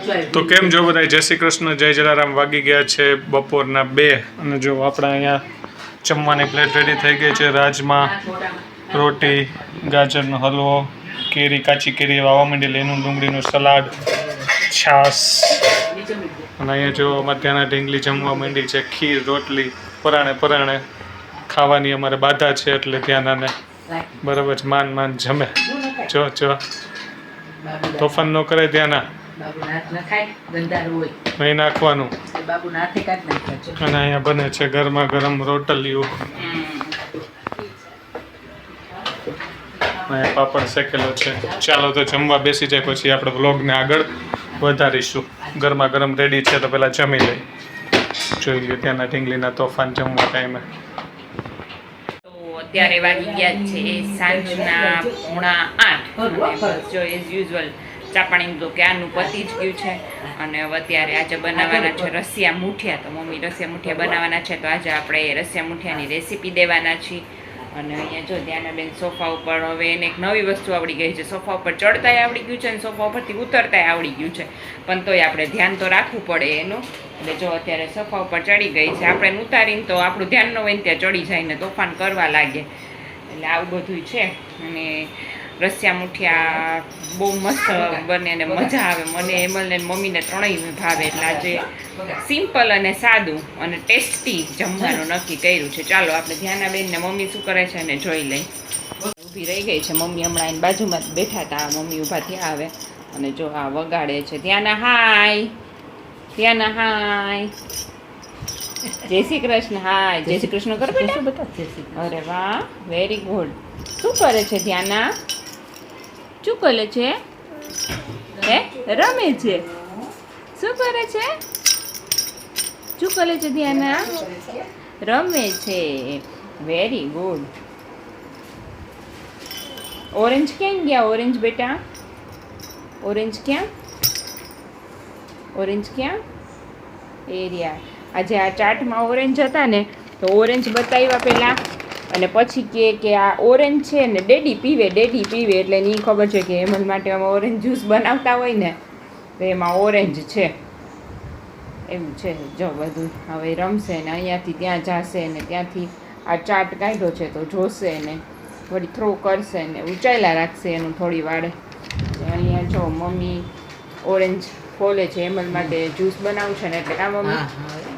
તો કેમ જો બધા જય શ્રી કૃષ્ણ જય જલારામ વાગી ગયા છે બપોરના 2 અને જો આપણે અહીંયા જમવાની પ્લેટ રેડી થઈ ગઈ છે રાજમાં રોટી ગાજરનો હલવો કેરી કાચી કેરી વાવા માંડી લીનું ડુંગળીનું સલાડ છાશ અને અહીંયા જો મધ્યાહના ઢીંગલી જમવા માંડી છે ખીર રોટલી પરાણે ખાવાની અમારે બાધા છે એટલે ત્યાં નાને બરાબર માન જમે જો તોફાન ન કરે ત્યાં નહીં નાખવાનું અને અહીંયા બને છે ગરમા ગરમ રોટલીઓ અહીંયા પાપડ શેકેલો છે ચાલો તો જમવા બેસી જાય પછી આપણે વ્લોગને આગળ વધારીશું ગરમા ગરમ રેડી છે તો પહેલાં જમી લઈ જોઈ લ્યો ત્યાંના ઢીંગલીના તોફાન જમવા ટાઈમે અત્યારે વાગી ગયા છે સાંજના 7:45 જો એઝ યુઝ્યુઅલ ચાપાણી તો ક્યાંનું પતી જ ગયું છે અને હવે અત્યારે આજે બનાવવાના છે રસિયા મુઠિયા તો મમ્મી રસિયા મુઠિયા બનાવવાના છે તો આજે આપણે રસિયા મુઠિયાની રેસીપી દેવાના છીએ અને અહીંયા જો ધ્યાનાબેન સોફા ઉપર હવે એને એક નવી વસ્તુ આવડી ગઈ છે સોફા ઉપર ચડતાય આવડી ગયું છે અને સોફા ઉપરથી ઉતરતાય આવડી ગયું છે પણ તોય આપણે ધ્યાન તો રાખવું પડે એનું એટલે જો અત્યારે સોફા ઉપર ચડી ગઈ છે આપણે ઉતારીને તો આપણું ધ્યાન ન હોય ને ત્યાં ચડી જાય ને તોફાન કરવા લાગે એટલે આવું બધું છે અને રસિયા મુઠિયા બહુ મસ્ત બને અને મજા આવે મને એમલ ને મમ્મીને ત્રણેય ભાવે એટલે આજે સિમ્પલ અને સાદું અને ટેસ્ટી જમવાનું નક્કી કર્યું છે ચાલો આપણે ધ્યાનાબેન ને મમ્મી શું કરે છે એને જોઈ લઈ ઊભી રહી ગઈ છે મમ્મી હમણાં એની બાજુમાં બેઠા હતા મમ્મી ઊભા ત્યાં આવે અને જો આ વગાડે છે ત્યાંના હાય જય શ્રી કૃષ્ણ હાય જય શ્રી કૃષ્ણ કરો બેટા અરે વાહ વેરી ગુડ શું કરે છે ધ્યાના શું કરે છે હે રમે છે શું કરે છે શું કરે છે ધ્યાના રમે છે વેરી ગુડ ઓરેન્જ ક્યાં ગયા ઓરેન્જ બેટા ઓરેન્જ ક્યાં એરિયા આજે આ ચાટમાં ઓરેન્જ હતા ને તો ઓરેન્જ બતાવ્યા પહેલાં અને પછી કે આ ઓરેન્જ છે ને ડેડી પીવે એટલે એની ખબર છે કે એમલ માટે અમે ઓરેન્જ જ્યુસ બનાવતા હોય ને તો એમાં ઓરેન્જ છે એવું છે જો બધું હવે રમશે ને અહીંયાથી ત્યાં જશે ને ત્યાંથી આ ચાટ કાઢ્યો છે તો જોશે ને વળી થ્રો કરશે ને ઉંચાયેલા રાખશે એનું થોડી વાળે અહીંયા જો મમ્મી ઓરેન્જ ખોલે છે એમલ માટે જ્યુસ બનાવું છે ને એટલે કામ મમ્મી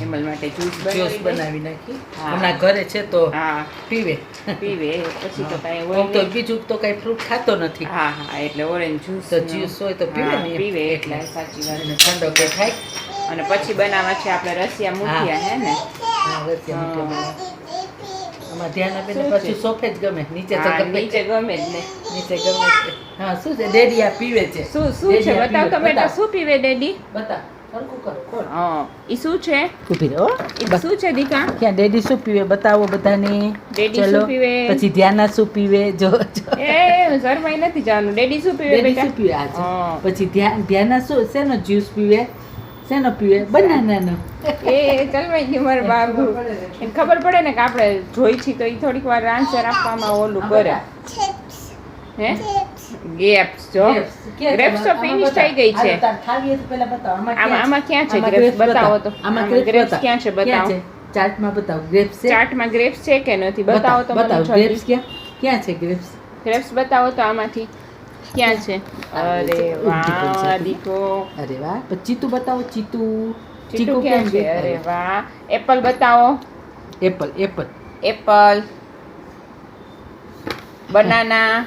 એમલ માટે જ્યુસ બનાવી નાખી હમણાં ઘરે છે તો હા પીવે પછી તો કાંઈ હોય તો બીજું તો કાંઈ ફ્રૂટ ખાતો નથી હા એટલે ઓરેન્જ જ્યુસ હોય તો પીવે એટલે સાચી વાત ઠંડો કે થાય અને પછી બનાવવા છે આપણે રસિયા મુઠિયા હે ને આમાં ધ્યાન આપીને પછી સોફે જ ગમે નીચે તો નીચે ગમે જ ને નીચે ગમે હા શું છે ડેડી આ પીવે છે શું છે બતાવ તો બેટા શું પીવે ડેડી બતાવ ઈ શું છે શું છે દીકા ક્યાં ડેડી શું પીવે બતાવો બધાને ડેડી શું પીવે પછી ધ્યાના શું પીવે જો એ શરમાઈ નથી જવાનું ડેડી શું પીવે બેટા શું પીવે આજે પછી ધ્યાના શું શેનો જ્યુસ પીવે શેનો પીવે બનાનાનો એ ચલવાઈ ગયું મારા બાબુ એને ખબર પડે ને કે આપણે જોઈ છીએ તો એ થોડીક વાર આન્સર આપવામાં ઓલું કરે હે ગ્રેપ્સ જો ગ્રેપ્સ તો ફિનિશ થઈ ગઈ છે આમાં ક્યાં છે ગ્રેપ્સ બતાવો તો આમાં ગ્રેપ્સ ક્યાં છે બતાવો ચાર્ટમાં બતાવો ગ્રેપ્સ છે ચાર્ટમાં ગ્રેપ્સ છે કે નથી બતાવો તો બતાવો ગ્રેપ્સ ક્યાં છે ગ્રેપ્સ બતાવો તો આમાંથી ક્યાં છે અરે વાહ દીકો અરે વાહ પછી ચીતુ બતાવો ચીતુ ક્યાં છે અરે વાહ એપલ બતાવો એપલ બનાના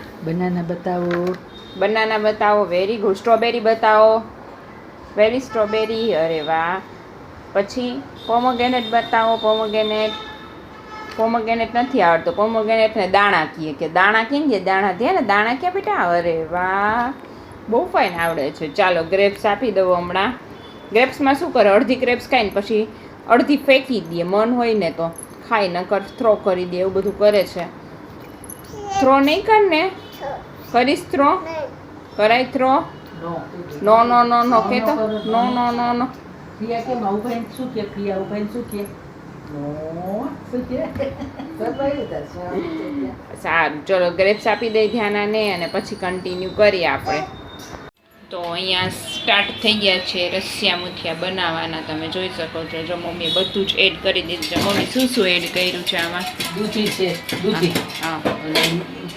બતાવો વેરી ગુડ સ્ટ્રોબેરી બતાવો વેરી સ્ટ્રોબેરી અરે વાહ પછી પોમોગ્રેનેટ બતાવો પોમોગ્રેનેટ નથી આવડતો પોમોગ્રેનેટને દાણા કહીએ કે દાણા કેમ કે દાણા થયા ને દાણા ક્યાં બેટા અરે વાહ બહુ ફાઇન આવડે છે ચાલો ગ્રેપ્સ આપી દો હમણાં ગ્રેપ્સમાં શું કરે અડધી ગ્રેપ્સ ખાઈને પછી અડધી ફેંકી દે મન હોય ને તો ખાઈ નકર થ્રો કરી દે એવું બધું કરે છે થ્રો નહીં કર ને કરીશ થ્રો કરાય થ્રો નો કે તો નો પ્રિયા કેમ આવું ભાઈ શું કે પ્રિયા આવું ભાઈ શું કે સારું ચલો ગ્રેપ્સ આપી દઈ ધ્યાનાને અને પછી કન્ટિન્યુ કરીએ આપણે તો અહીંયા સ્ટાર્ટ થઈ ગયા છે રસિયા મુઠિયા બનાવવાના. તમે જોઈ શકો છો. જો મમ્મીએ બધું જ એડ કરી દીધું છે. મમ્મી શું શું એડ કર્યું છે આમાં? દૂધી છે, દૂધી. હા અને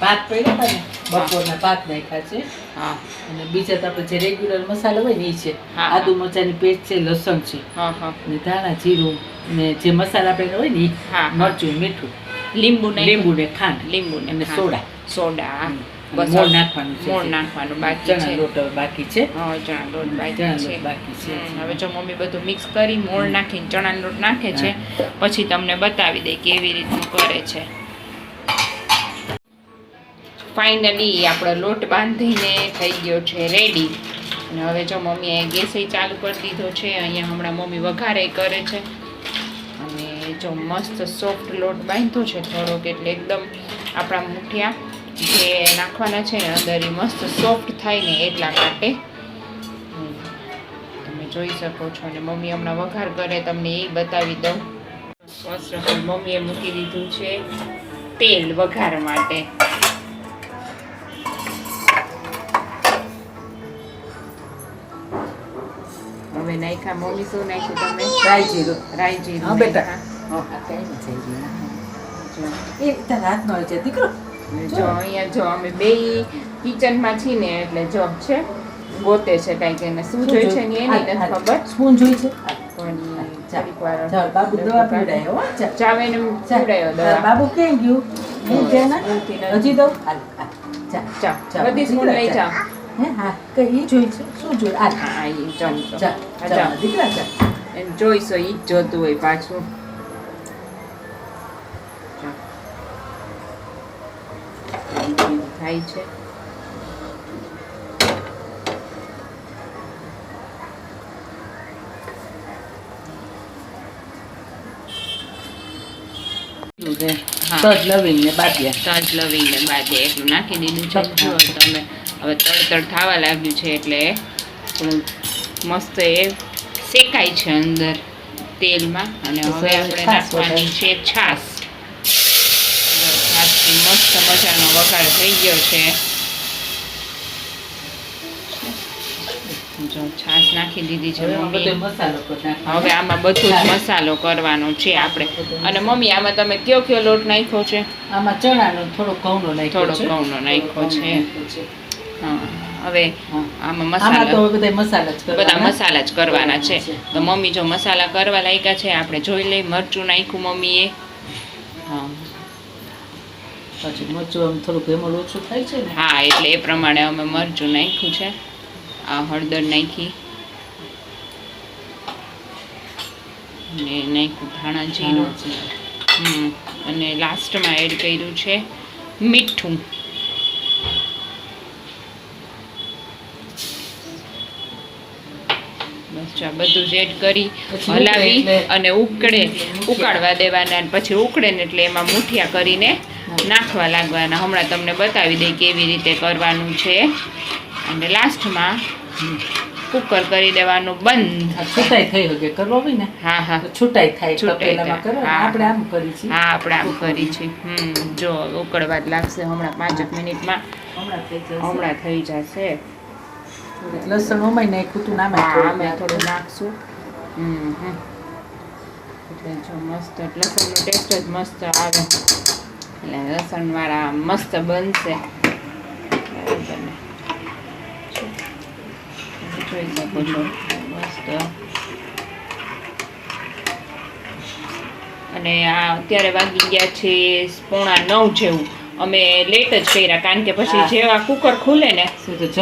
ભાત પડ્યા હતા ને, બપોરના ભાત નાખ્યા છે. હા અને બીજા તો આપણે જે રેગ્યુલર મસાલો હોય ને એ છે. હા. આદુ મરચાંની પેસ્ટ છે, લસણ છે, હા હા અને ધાણા જીરું ને જે મસાલા આપેલા હોય ને એ, હા. મરચું, મીઠું, લીંબુ લીંબુ ને ખાંડ લીંબુ અને સોડા. સોડા બસ મોણ નાખવાનું છે. મોણ નાખવાનું બાકી ચણા છે. લોટ હવે બાકી છે. હા ચણા લોટ ચણા બાકી લોટ છે. બાકી છે. હવે જો મમ્મી બધું મિક્સ કરી મોણ નાખીને ચણાનો લોટ નાખે છે. પછી તમને બતાવી દે કેવી રીતનું કરે છે. ફાઇનલી આપણો લોટ બાંધીને થઈ ગયો છે રેડી. અને હવે જો મમ્મીએ ગેસે ચાલુ કરી દીધો છે. અહીંયા હમણાં મમ્મી વઘારે કરે છે. અને જો મસ્ત સોફ્ટ લોટ બાંધ્યો છે થોડોક, એટલે એકદમ આપણા મુઠિયા જે નાખવાના છે ને અંદર એ મસ્ત સોફ્ટ થાય ને એટલા માટે. તમે જોઈ શકો છો. અને મમ્મી હમણાં વઘાર કરે તમને એ બતાવી દઉં. ફર્સ્ટ ઓફ ઓલ મમ્મીએ મૂકી દીધું છે તેલ વઘાર માટે. હવે નાખ્યા મમ્મી શું નાખ્યું તમે? રાઈ જીરું. રાઈ જીરું. હા બેટા. નાખ્યા. હા, આ કઈ નથી થઈ ગયું. એ તાર હાથનો હોય છે દીકરો. જો અહીંયા જો અમે બે કિચનમાં છીએ ને, એટલે જોબ છે ગોતે છે કાંઈક એને શું જોઈ છે ને એની નથી ખબર. સ્પૂન જોઈ છે. પણ થોડીક વાર ચાલ બાબુ દવા પીવડાયો હો. ચાલ. ચાવેને પીવડાયો દવા. બાબુ ક્યાં ગયું? હું છે ને? સ્પૂનથી નથી. હજી દઉં? હાલ, હાલ. ચાલ. ચાલ ચાલ. બધી સ્પૂન લઈ જાઓ. હે હા કઈ જોઈ છે? શું જોઈ? હાલ. હા એ ચમચો. ચાલ. હા, ચાલ જાઓ. દીકરા ચાલ. એને જોઈશો ઈ જ જોતું હોય પાછું. થાય છે. હા. તજ લવિંગ ને બાદિયા. તજ લવિંગ ને બાદે એટલું નાખી દીધું છે. જો તમે હવે તડતડ થવા લાગ્યું છે એટલે થોડું મસ્ત એ શેકાય છે અંદર તેલમાં. અને હવે આપણે નાખવાની છે છાશ. છાશથી મસ્ત મજાનો વઘાર થઈ ગયો છે. જો છાશ નાખી દીધી છે હવે મમ્મી. બધો મસાલો કરી નાખવાનો. હવે આમાં બધું જ મસાલો કરવાનો છે આપણે. અને મમ્મી આમાં તમે કયો લોટ નાખ્યો છે? આમાં ચણાનો થોડો ઘઉંનો નાખ્યો થોડો છે. ઘઉંનો નાખ્યો છે. હા હવે હા. આમાં આમાં તો મસાલા બધા મસાલા જ બધા કરવાના. મસાલા જ કરવાના છે. છે. તો મમ્મી જો મસાલા કરવા લાગ્યા છે. આપણે જોઈ લઈ. મરચું નાખ્યું મમ્મીએ. હા પછી મરચું આમ થોડુંક એમાં ઓછું થાય છે ને. હા એટલે એ પ્રમાણે અમે મરચું નાખ્યું છે. આ હળદર નાખી અને નાખ્યું ધાણા જીરું. અને લાસ્ટમાં એડ કર્યું છે મીઠું. બસ આ બધું જ એડ કરી પછી હલાવી ઉકળે એટલે- અને ઉકાળવા દેવાના. અને પછી ઉકળે ને એટલે એમાં મુઠિયા કરીને નાખવા લાગવાના. હમણાં તમને બતાવી દઈ કેવી રીતે કરવાનું છે. અને લાસ્ટમાં કુકર કરી દેવાનું બંધ. આ છૂટાઈ થઈ શકે કરવા હોય ને હા હા તો છૂટાઈ થાય. છૂટાઈ તપેલામાં થાય. કરો ને. હા. આપણે આમ કરી છીએ. હા આપણે આમ કરી છે. જો ઉકળવા જ લાગશે હમણાં 5 મિનિટમાં. હમણાં થઈ જશે. હમણાં થઈ જશે. થોડીક લસણ ઓમાઈ નાખ્યું તું નામે હા અમે થોડું નાખશું. એટલે જો મસ્ત લસણનો ટેસ્ટ જ મસ્ત આવે. એટલે લસણવાળા મસ્ત બનશે. બરાબર ને? જોઈ શકો છો મસ્ત. અને આ અત્યારે વાગી ગયા છે 8:45 જેવું. અમે લેટ જ કર્યા કારણ કે પછી જેવા કુકર ખુલે ને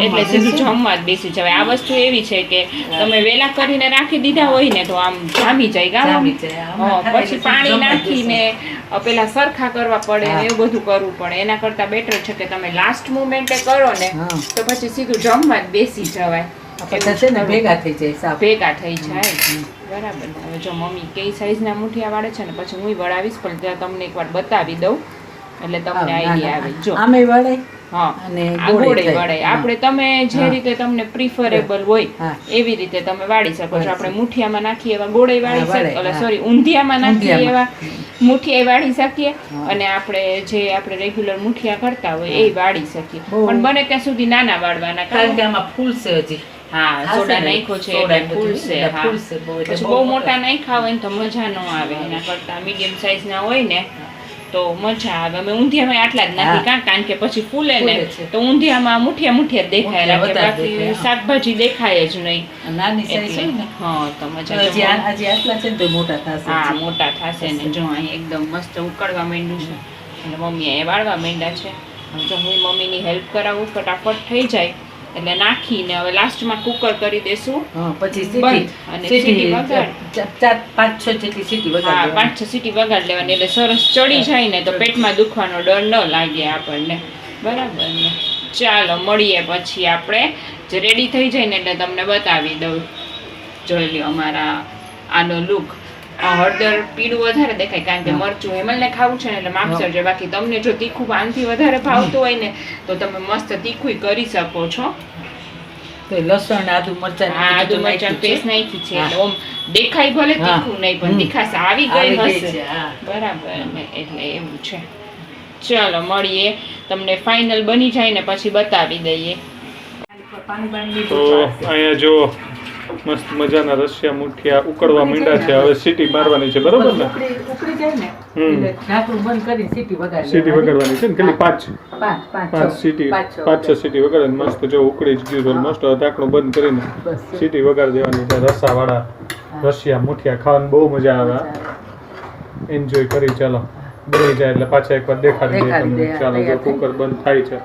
એટલે સીધું જમવા જ બેસી જવાય. આ વસ્તુ એવી છે કે તમે વેલા કરીને રાખી દીધા હોય ને તો આમ જામી જાય ગામ. પછી પાણી નાખીને પેલા સરખા કરવા પડે ને એવું બધું કરવું પડે. એના કરતાં બેટર છે કે તમે લાસ્ટ મોમેન્ટે કરો ને તો પછી સીધું જમવા જ બેસી જવાય. છે ને ભેગા થઈ જાય સાફ. ભેગા થઈ જાય. બરાબર ને? હવે જો મમ્મી કઈ સાઈઝના મુઠિયા વાળે છે ને પછી હું વળાવીશ, પણ ત્યાં તમને એકવાર બતાવી દઉં એટલે તમને આઈડિયા આવે. જો આમે વળે. હા અને આ ગોળે વળે. આપણે તમે જે હા. રીતે તમને પ્રિફરેબલ હોય હા. એવી રીતે તમે વાળી શકો છો. આપણે મુઠિયામાં નાખીએ એવા ગોળે વાળી વળે, શકો. હા. સોરી ઊંધિયામાં નાખીએ ઊંધિયામાં. એવા મુઠિયા વાળી શકીએ હા. અને આપણે રેગ્યુલર મુઠિયા કરતા હોય એ વાળી શકીએ બહુ. પણ બને ત્યાં સુધી નાના વાળવાના કારણ કે આમાં ફૂલશે હજી હા સોડા નાખ્યો છે એટલે ફૂલશે હા ફૂલશે બહુ એટલે પછી બહુ મોટા નાખ્યા હોય ને તો મજા ન આવે એના કરતા મીડિયમ સાઈઝના હોય ને તો મજા આવે અમે ઊંધિયામાં આટલા જ નાખી હા. કારણ કે પછી ફૂલે ને ફૂલે છે. તો ઊંધિયામાં મુઠિયા જ દેખાય મુઠિયા રાખે વધારે બાકી દેખાય, હા. શાકભાજી દેખાય જ નહીં નાની સાઈઝ એટલે હોય ને હા તો મજા હજી જમવા- હજી આટલા છે ને તો મોટા થશે હા હજી. મોટા થશે ને જો અહીં એકદમ મસ્ત ઉકળવા માંડ્યું છે અને મમ્મી અહીંયા વાળવા માંડ્યા છે હવે જો હું મમ્મીની હેલ્પ કરાવું ફટાફટ થઈ જાય એટલે નાખીને હવે લાસ્ટમાં કુકર કરી દેશું હા પછી બંધ અને સીટી વગાડ. 4-5-6 જેટલી સીટી હા વગાડ 5-6 સીટી વગાડ લેવાની એટલે સરસ ચડી જાય ને તો પેટમાં દુખવાનો ડર ન લાગે આપણને બરાબર ને ચાલો મળીએ પછી આપણે જે રેડી થઈ જાય ને એટલે તમને બતાવી દઉં જોઈ લ્યો અમારા આનો લુક હળદર પીળું વધારે દેખાય કારણ કે મરચું હેમલને ખાવું છે ને એટલે માપસર છે બાકી તમને જો તીખું આનથી વધારે ભાવતું હોય ને તો તમે મસ્ત તીખું કરી શકો છો તો લસણ આદુ મરચાં હા આદુ મરચાં પેસ્ટ નાખી છે એટલે ઓમ દેખાય ભલે હા. તીખું નહીં પણ હમ. તીખાશ આવી આવી ગઈ ગઈ હશે છે, હા. બરાબર ને એટલે એવું છે ચલો મળીએ તમને ફાઇનલ બની જાય ને પછી બતાવી દઈએ તો અહીંયા જો મસ્ત મજાના રશિયા મુઠિયા ઉકળવા માંડ્યા છે હવે સીટી મારવાની છે બરોબર ને ઉકળી જાય ને હમ. એટલે ઢાંકણું બંધ કરીને સીટી વગાડી સીટી વગાડવાની છે ને કેટલી પાંચ પાંચ સીટી છ 5-6 સીટી વગાડે મસ્ત જો ઉકળી જ ગયું મસ્ત હવે ઢાંકણું બંધ કરીને બસ. સીટી વગાડી દેવાની છે રસાવાળા રશિયા મુઠિયા ખાવાની બહુ મજા આવે એન્જોય કરી ચાલો બની જાય એટલે પાછા એકવાર દેખાડી દઈએ દેખાડી તમને દે, ચાલો જો તૈયાર થઈ. કુકર બંધ થાય છે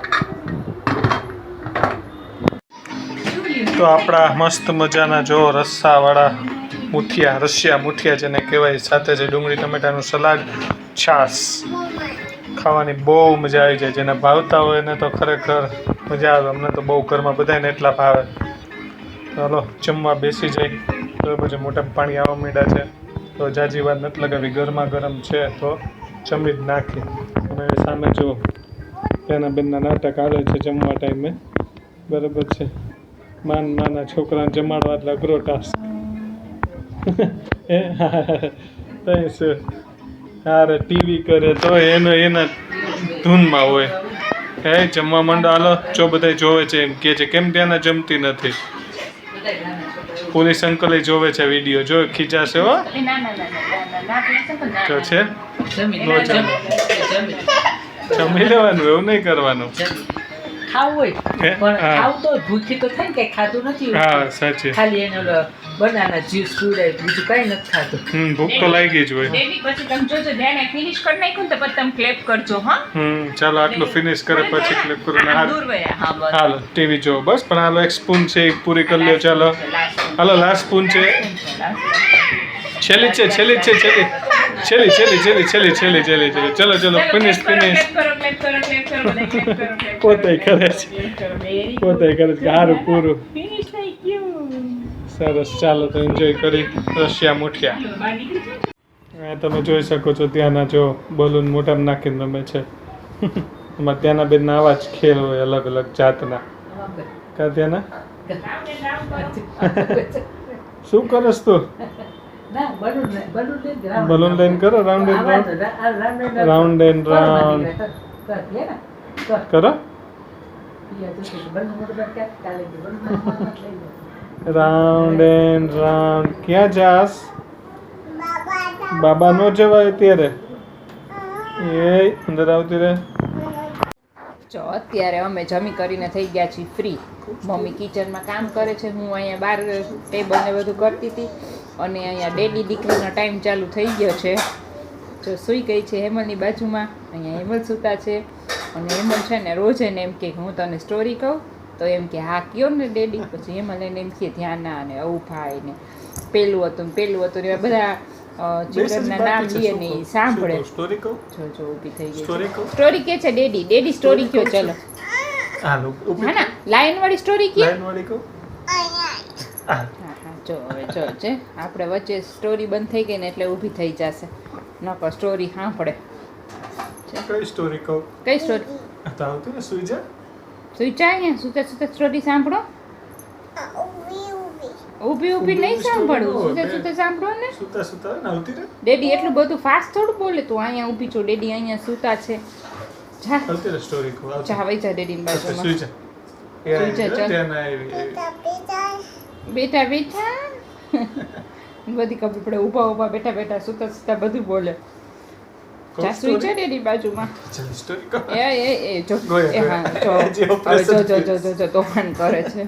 તો આપણા મસ્ત મજાના જો રસાવાળા મુઠિયા રશિયા મુઠિયા જેને કહેવાય સાથે છે ડુંગળી ટમેટાનું સલાડ છાશ ખાવાની બહુ મજા આવી જાય જેને ભાવતા હોય એને તો ખરેખર મજા આવે અમને તો બહુ ઘરમાં બધાને એટલા ભાવે ચાલો જમવા બેસી જાય બરાબર છે મોટા પાણી આવવા માંડ્યા છે તો જાજી વાર નથી લગાવી ગરમા ગરમ છે તો જમી જ નાખી અને સામે જો તેના બેનના નાટક આવે છે જમવા ટાઈમે બરાબર છે નાના છોકરાને જમાડવા એટલે અઘરો ટાસ્ક હારે ટીવી કરે તો એના ધૂનમાં હોય હે જમવા માંડો હાલો જો બધા જોવે છે એમ કહે છે કેમ ત્યાંના જમતી નથી પોલીસ અંકલે જોવે છે વિડીયો જો ખીચાશે હો જો છે જમી લેવાનું એવું નહીં કરવાનું ખાવું હોય હે? પણ હા. ખાવું તો ભૂખી તો થાય ને કઈ ખાધું નથી હા સાચી ખાલી એને બનાના જ્યુસ પીવડાય બીજું કઈ નથી ખાધું ભૂખ તો લાગી જ હોય બેબી પછી તમે જોજો ધ્યાન ફિનિશ કરી નાખ્યું ને તો પછી તમે ક્લેપ કરજો હા ચાલો આટલું ફિનિશ કરે પછી ક્લિક કરું ને દૂર વયા હા બસ હાલો ટીવી જો બસ પણ હાલો એક સ્પૂન છે એ પૂરી કરી લ્યો ચાલો હાલો લાસ્ટ સ્પૂન છે છેલ્લી છે છેલ્લી છે છેલ્લી છેલ્લી છેલ્લી છેલ્લી છેલ્લી છેલ્લી છેલ્લી છેલ્લી ચલો ચલો ફિનિશ ફિનિશ પોતે કરે છે પોતે કરે છે સારું પૂરું સરસ ચાલો તો એન્જોય કરી રશિયા મુઠિયા આ તમે જોઈ શકો છો ત્યાંના જો બલૂન મોઢામાં નાખીને રમે છે એમાં ત્યાંના બેનના આવા જ ખેલ હોય અલગ અલગ જાતના કા ત્યાંના શું કરસ તું ના બલૂન બલૂન લઈને કરો round and round round and round કરો રાઉન્ડ એન્ડ રાઉન્ડ ક્યાં જાસ બાબા નો જવાય અત્યારે એ અંદર આવતી રહે જો અત્યારે અમે જમી કરીને થઈ ગયા છીએ ફ્રી મમ્મી કિચનમાં કામ કરે છે હું અહીંયા બહાર ટેબલ ને બધું કરતી હતી અને અહીંયા ડેડી દીકરીનો ટાઈમ ચાલુ થઈ ગયો છે જો સૂઈ ગઈ છે હેમલની બાજુમાં અહીંયા હેમલ સૂતા છે અને હેમલ છે ને રોજ એને એમ કે હું તને સ્ટોરી કહું તો એમ કે હા કયો ને ડેડી પછી હેમલ એને એમ કે ધ્યાના અને અવભાઈ ને પેલું હતું ને એવા બધા ચિલ્ડ્રનના નામ લઈએ ને એ સાંભળે સ્ટોરી કહું જો જો ઊભી થઈ ગઈ સ્ટોરી કહું સ્ટોરી કે છે ડેડી સ્ટોરી કયો ચલો હાલો હા ના લાયન વાળી સ્ટોરી કે લાઈન વાળી કહું હા હા જો હવે જો છે આપણે વચ્ચે સ્ટોરી બંધ થઈ ગઈ ને એટલે ઊભી થઈ જશે નકર સ્ટોરી સાંભળે કઈ સ્ટોરી કહું કઈ સ્ટોરી તો આવતું ને સુઈ જા સુઈ જાય ને સુતા સુતા સ્ટોરી સાંભળો ઊભી ઊભી નહીં સાંભળવું, સુતે સુતે સાંભળો ને. સુતા સુતા ને આવતી રે ડેડી એટલું બધું ફાસ્ટ થોડું બોલે, તું અહીંયા ઊભી છો, ડેડી અહીંયા સૂતા છે. જા આવતી રે સ્ટોરી કો આવતી જા વઈ જા ડેડીની બાજુમાં. સુઈ જા સુઈ જા, ચાલ. ધ્યાન આવી બેટા બેટા બધી ખબર પડે, ઊભા ઊભા બેઠા બેઠા સુતા સુતા બધું બોલે. જા સુઈ જા ડેડી બાજુમાં. ચાલ સ્ટોરી કો એ જો ગોયા, એ હા જો જે હવે operation જો તોફાન કરે છે.